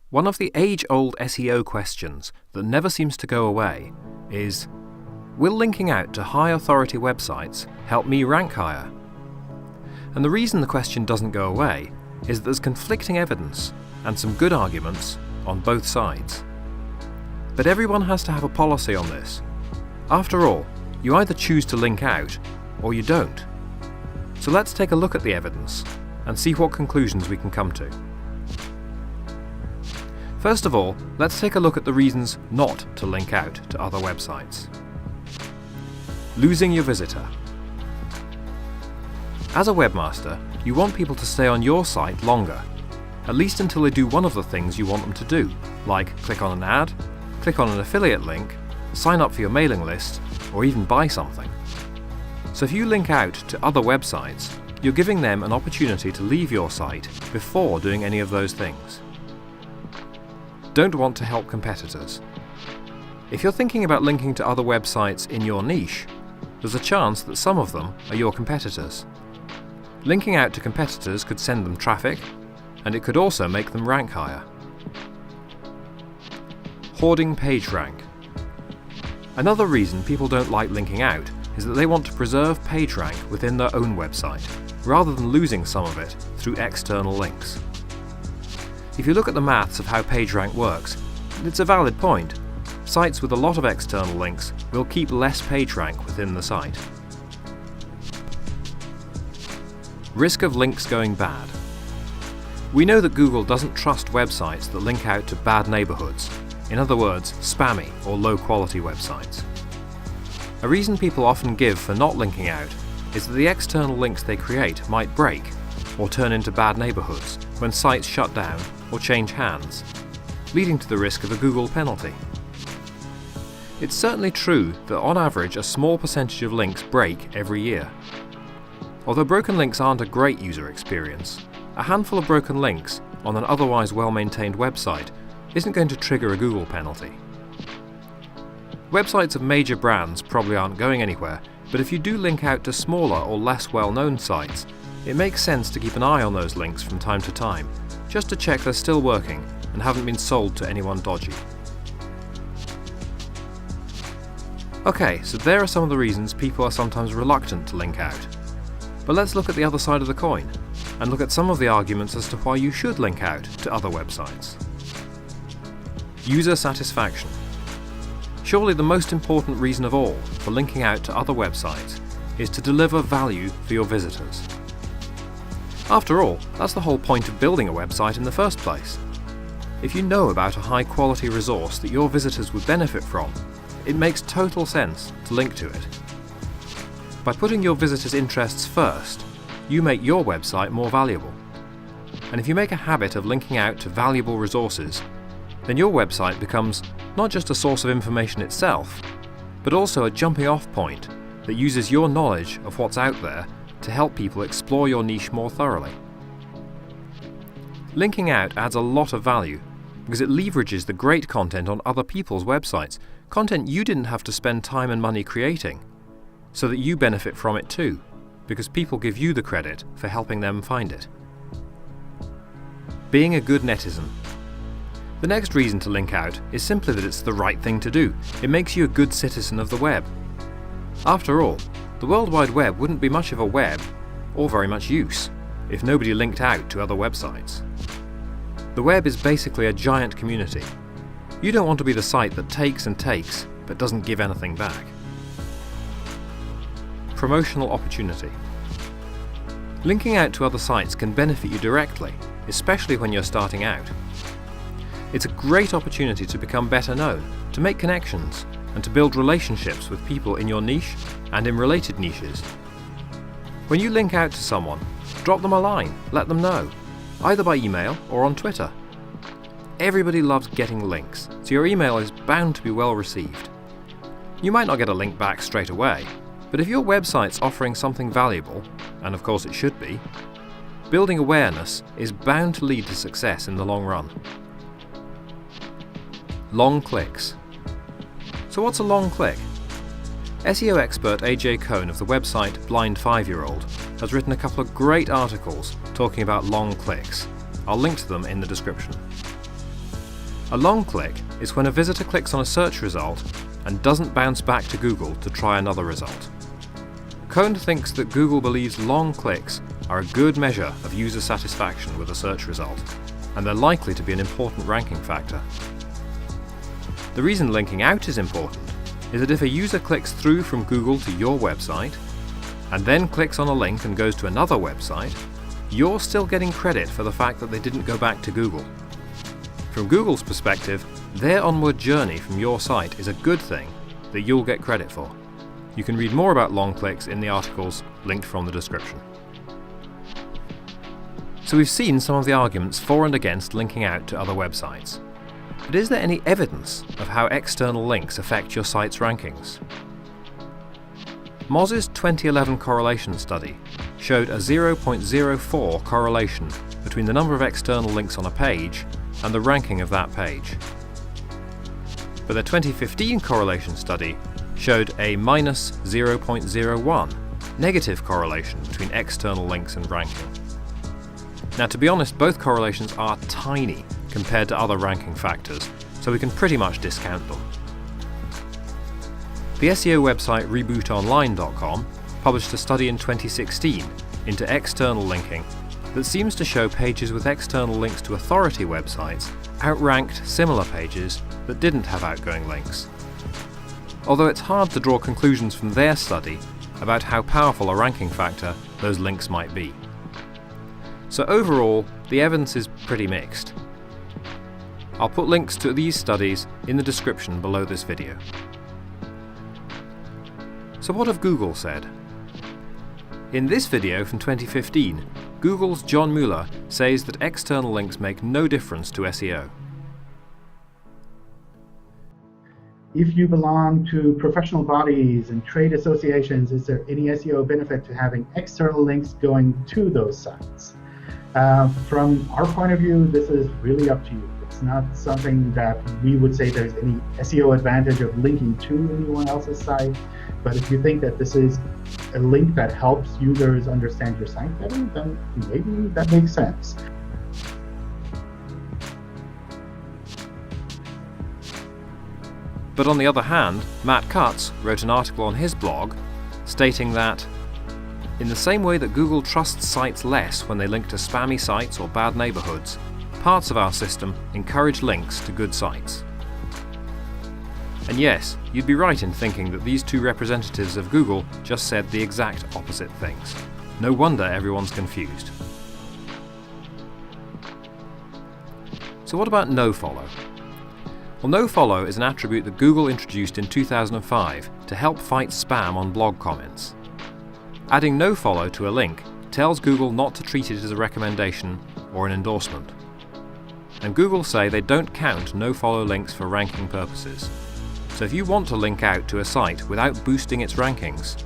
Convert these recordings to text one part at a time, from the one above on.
One of the age-old SEO questions that never seems to go away is, will linking out to high-authority websites help me rank higher? And the reason the question doesn't go away is that there's conflicting evidence and some good arguments on both sides. But everyone has to have a policy on this. After all, you either choose to link out or you don't. So let's take a look at the evidence and see what conclusions we can come to. First of all, let's take a look at the reasons not to link out to other websites. Losing your visitor. As a webmaster, you want people to stay on your site longer, at least until they do one of the things you want them to do, like click on an ad, click on an affiliate link, sign up for your mailing list, or even buy something. So if you link out to other websites, you're giving them an opportunity to leave your site before doing any of those things. Don't want to help competitors. If you're thinking about linking to other websites in your niche, there's a chance that some of them are your competitors. Linking out to competitors could send them traffic, and it could also make them rank higher. Hoarding Pagerank. Another reason people don't like linking out is that they want to preserve PageRank within their own website, rather than losing some of it through external links. If you look at the maths of how PageRank works, it's a valid point. Sites with a lot of external links will keep less PageRank within the site. Risk of links going bad. We know that Google doesn't trust websites that link out to bad neighborhoods, in other words, spammy or low-quality websites. A reason people often give for not linking out is that the external links they create might break or turn into bad neighborhoods when sites shut down or change hands, leading to the risk of a Google penalty. It's certainly true that on average a small percentage of links break every year. Although broken links aren't a great user experience, a handful of broken links on an otherwise well-maintained website isn't going to trigger a Google penalty. Websites of major brands probably aren't going anywhere, but if you do link out to smaller or less well-known sites, it makes sense to keep an eye on those links from time to time, just to check they're still working and haven't been sold to anyone dodgy. Okay, so there are some of the reasons people are sometimes reluctant to link out. But let's look at the other side of the coin, and look at some of the arguments as to why you should link out to other websites. User satisfaction. Surely the most important reason of all for linking out to other websites is to deliver value for your visitors. After all, that's the whole point of building a website in the first place. If you know about a high-quality resource that your visitors would benefit from, it makes total sense to link to it. By putting your visitors' interests first, you make your website more valuable. And if you make a habit of linking out to valuable resources, then your website becomes not just a source of information itself, but also a jumping-off point that uses your knowledge of what's out there to help people explore your niche more thoroughly. Linking out adds a lot of value because it leverages the great content on other people's websites, content you didn't have to spend time and money creating, so that you benefit from it too, because people give you the credit for helping them find it. Being a good netizen. The next reason to link out is simply that it's the right thing to do. It makes you a good citizen of the web. After all, the World Wide Web wouldn't be much of a web, or very much use, if nobody linked out to other websites. The web is basically a giant community. You don't want to be the site that takes and takes, but doesn't give anything back. Promotional opportunity. Linking out to other sites can benefit you directly, especially when you're starting out. It's a great opportunity to become better known, to make connections, and to build relationships with people in your niche and in related niches. When you link out to someone, drop them a line, let them know, either by email or on Twitter. Everybody loves getting links, so your email is bound to be well received. You might not get a link back straight away, but if your website's offering something valuable, and of course it should be, building awareness is bound to lead to success in the long run. Long clicks. So what's a long click? SEO expert AJ Cohn of the website Blind 5-Year-Old has written a couple of great articles talking about long clicks. I'll link to them in the description. A long click is when a visitor clicks on a search result and doesn't bounce back to Google to try another result. Cohn thinks that Google believes long clicks are a good measure of user satisfaction with a search result, and they're likely to be an important ranking factor. The reason linking out is important is that if a user clicks through from Google to your website, and then clicks on a link and goes to another website, you're still getting credit for the fact that they didn't go back to Google. From Google's perspective, their onward journey from your site is a good thing that you'll get credit for. You can read more about long clicks in the articles linked from the description. So we've seen some of the arguments for and against linking out to other websites. But is there any evidence of how external links affect your site's rankings? Moz's 2011 correlation study showed a 0.04 correlation between the number of external links on a page and the ranking of that page. But the 2015 correlation study showed a minus 0.01 negative correlation between external links and ranking. Now, to be honest, both correlations are tiny compared to other ranking factors, so we can pretty much discount them. The SEO website rebootonline.com published a study in 2016 into external linking that seems to show pages with external links to authority websites outranked similar pages that didn't have outgoing links. Although it's hard to draw conclusions from their study about how powerful a ranking factor those links might be. So overall, the evidence is pretty mixed. I'll put links to these studies in the description below this video. So what have Google said? In this video from 2015, Google's John Mueller says that external links make no difference to SEO. If you belong to professional bodies and trade associations, is there any SEO benefit to having external links going to those sites? From our point of view, this is really up to you. It's not something that we would say there's any SEO advantage of linking to anyone else's site. But if you think that this is a link that helps users understand your site better, then maybe that makes sense. But on the other hand, Matt Cutts wrote an article on his blog stating that in the same way that Google trusts sites less when they link to spammy sites or bad neighborhoods, parts of our system encourage links to good sites. And yes, you'd be right in thinking that these two representatives of Google just said the exact opposite things. No wonder everyone's confused. So what about NoFollow? Well, NoFollow is an attribute that Google introduced in 2005 to help fight spam on blog comments. Adding NoFollow to a link tells Google not to treat it as a recommendation or an endorsement. And Google say they don't count NoFollow links for ranking purposes. So if you want to link out to a site without boosting its rankings,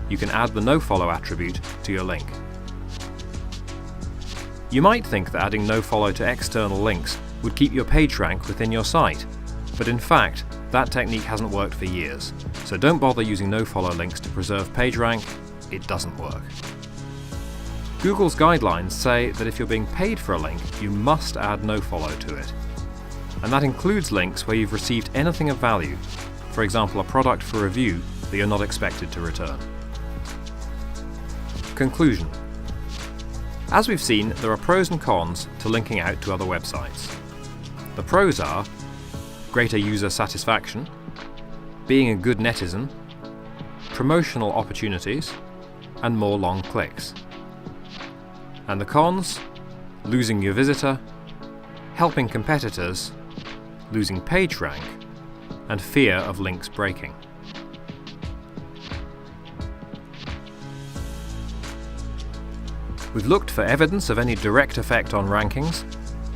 you can add the NoFollow attribute to your link. You might think that adding NoFollow to external links would keep your page rank within your site, but in fact, that technique hasn't worked for years. So don't bother using NoFollow links to preserve page rank. It doesn't work. Google's guidelines say that if you're being paid for a link, you must add NoFollow to it. And that includes links where you've received anything of value, for example a product for review that you're not expected to return. Conclusion. As we've seen, there are pros and cons to linking out to other websites. The pros are greater user satisfaction, being a good netizen, promotional opportunities, and more long clicks. And the cons? Losing your visitor, helping competitors, losing page rank, and fear of links breaking. We've looked for evidence of any direct effect on rankings,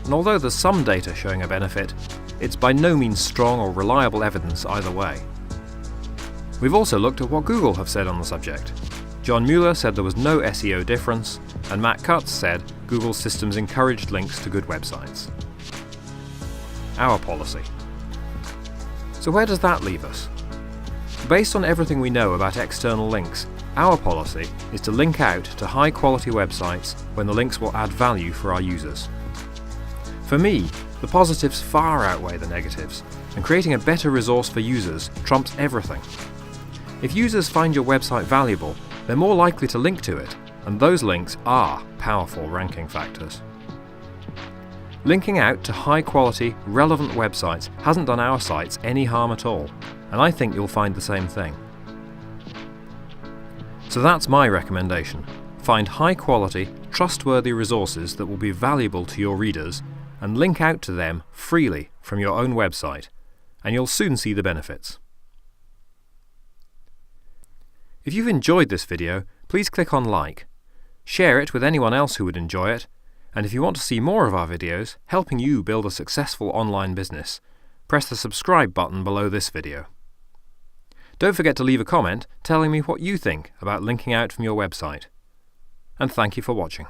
and although there's some data showing a benefit, it's by no means strong or reliable evidence either way. We've also looked at what Google have said on the subject. John Mueller said there was no SEO difference, and Matt Cutts said Google's systems encouraged links to good websites. Our policy. So where does that leave us? Based on everything we know about external links, our policy is to link out to high-quality websites when the links will add value for our users. For me, the positives far outweigh the negatives, and creating a better resource for users trumps everything. If users find your website valuable, they're more likely to link to it, and those links are powerful ranking factors. Linking out to high-quality, relevant websites hasn't done our sites any harm at all, and I think you'll find the same thing. So that's my recommendation. Find high-quality, trustworthy resources that will be valuable to your readers and link out to them freely from your own website, and you'll soon see the benefits. If you've enjoyed this video, please click on like. Share it with anyone else who would enjoy it, and if you want to see more of our videos helping you build a successful online business, press the subscribe button below this video. Don't forget to leave a comment telling me what you think about linking out from your website. And thank you for watching.